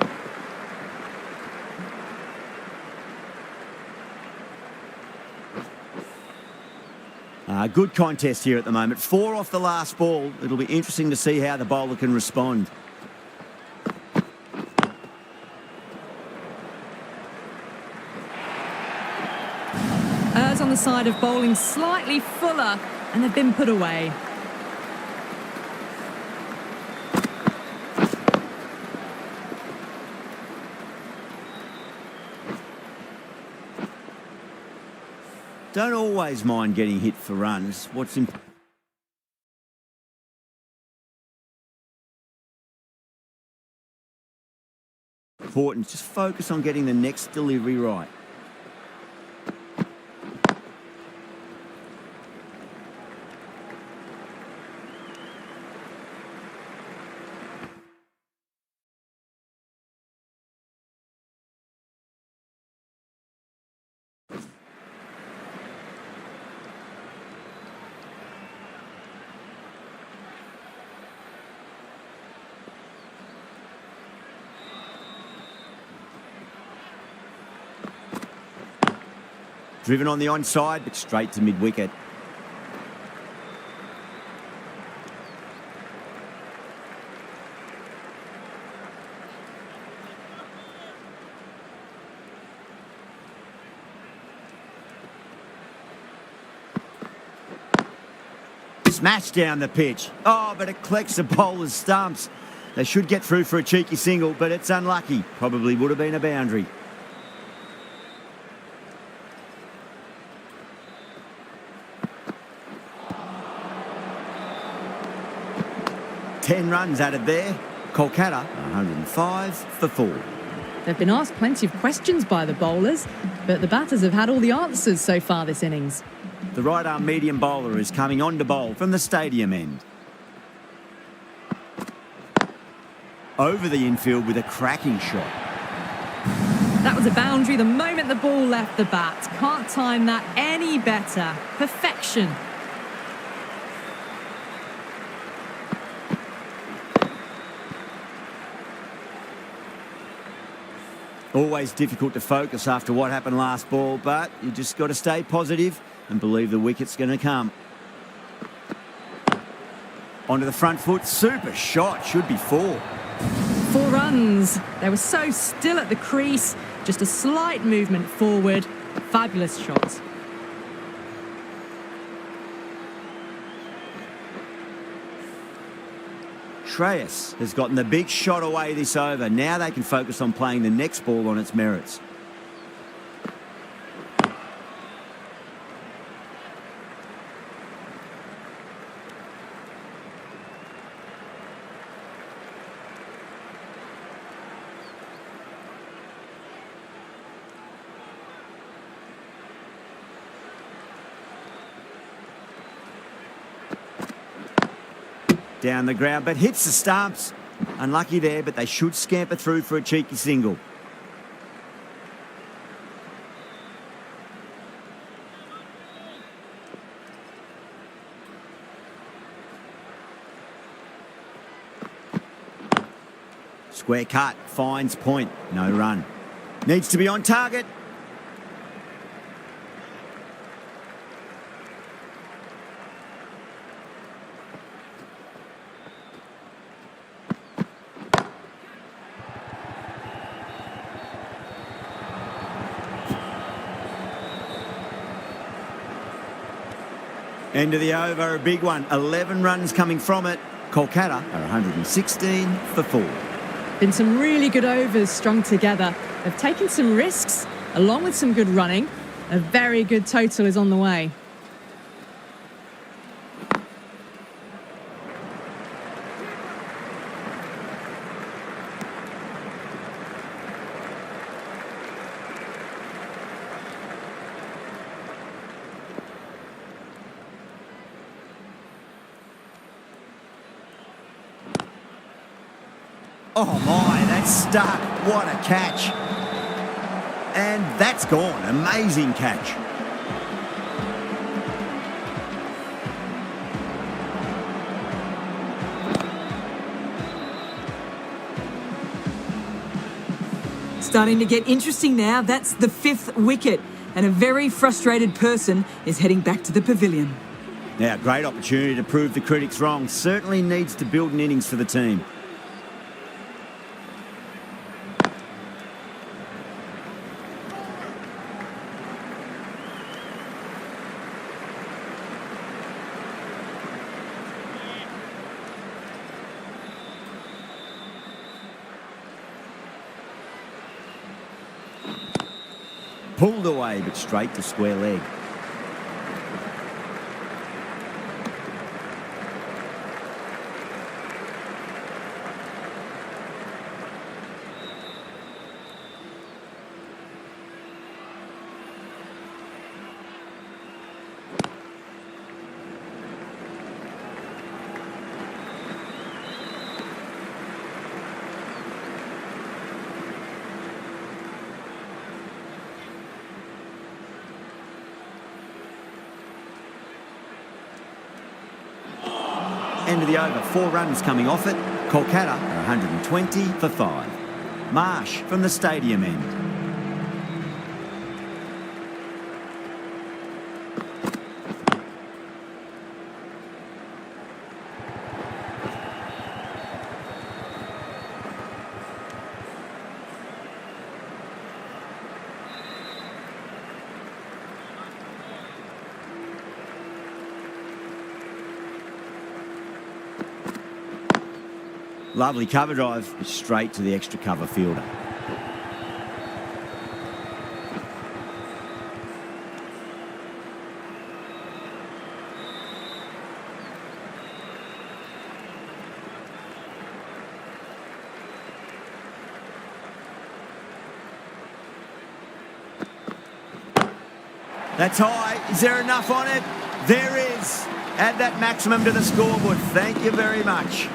Good contest here at the moment. 4 off the last ball. It'll be interesting to see how the bowler can respond. Errs on the side of bowling slightly fuller, and they've been put away. Don't always mind getting hit for runs. What's important, just focus on getting the next delivery right. Driven on the onside, but straight to mid-wicket. Smash down the pitch. Oh, but it collects the bowler's stumps. They should get through for a cheeky single, but it's unlucky. Probably would have been a boundary. Ten runs added there. Kolkata, 105 for 4. They've been asked plenty of questions by the bowlers, but the batters have had all the answers so far this innings. The right-arm medium bowler is coming on to bowl from the stadium end. Over the infield with a cracking shot. That was a boundary the moment the ball left the bat. Can't time that any better. Perfection. Always difficult to focus after what happened last ball, but you just got to stay positive and believe the wicket's going to come. Onto the front foot, super shot, should be 4. 4 runs. They were so still at the crease. Just a slight movement forward. Fabulous shot. Shreyas has gotten the big shot away this over. Now they can focus on playing the next ball on its merits. Down the ground, but hits the stumps. Unlucky there, but they should scamper through for a cheeky single. Square cut, finds point, no run. Needs to be on target. End of the over, a big one. 11 runs coming from it. Kolkata are 116 for 4. Been some really good overs strung together. They've taken some risks, along with some good running. A very good total is on the way. Oh my, that's stuck. What a catch. And that's gone. Amazing catch. Starting to get interesting now. That's the 5th wicket. And a very frustrated person is heading back to the pavilion. Now, great opportunity to prove the critics wrong. Certainly needs to build an innings for the team. Pulled away, but straight to square leg. End of the over, 4 runs coming off it. Kolkata are 120 for 5. Marsh from the stadium end. Lovely cover drive, straight to the extra cover fielder. That's high. Is there enough on it? There is. Add that maximum to the scoreboard. Thank you very much.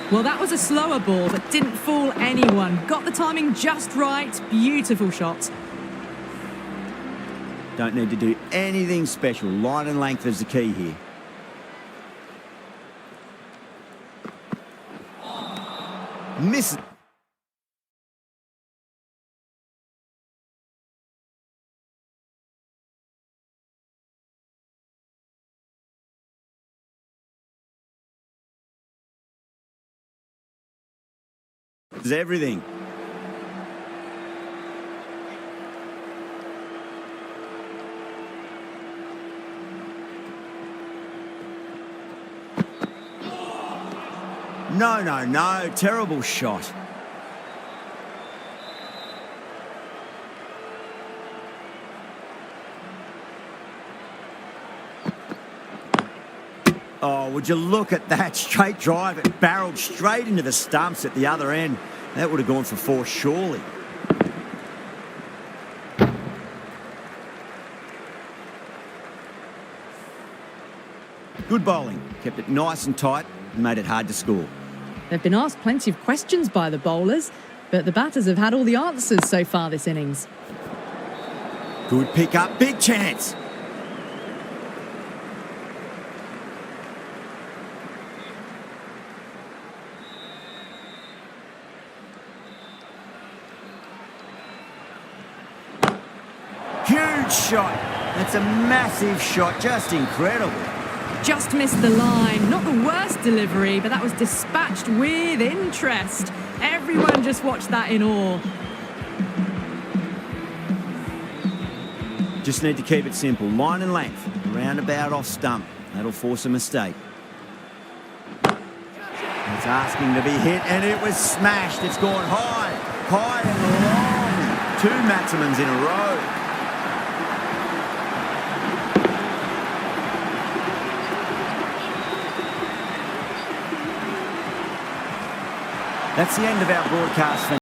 Well, that was a slower ball, but didn't fool anyone. Got the timing just right. Beautiful shot. Don't need to do anything special. Line and length is the key here. Miss it. Is everything. No. Terrible shot. Oh, would you look at that straight drive? It barreled straight into the stumps at the other end. That would have gone for four, surely. Good bowling. Kept it nice and tight and made it hard to score. They've been asked plenty of questions by the bowlers, but the batters have had all the answers so far this innings. Good pick up. Big chance. Huge shot. That's a massive shot. Just incredible. Just missed the line. Not the worst delivery, but that was dispatched with interest. Everyone just watched that in awe. Just need to keep it simple. Line and length. Roundabout off stump. That'll force a mistake. It's asking to be hit, and it was smashed. It's gone high and long. Two maximums in a row. That's the end of our broadcast.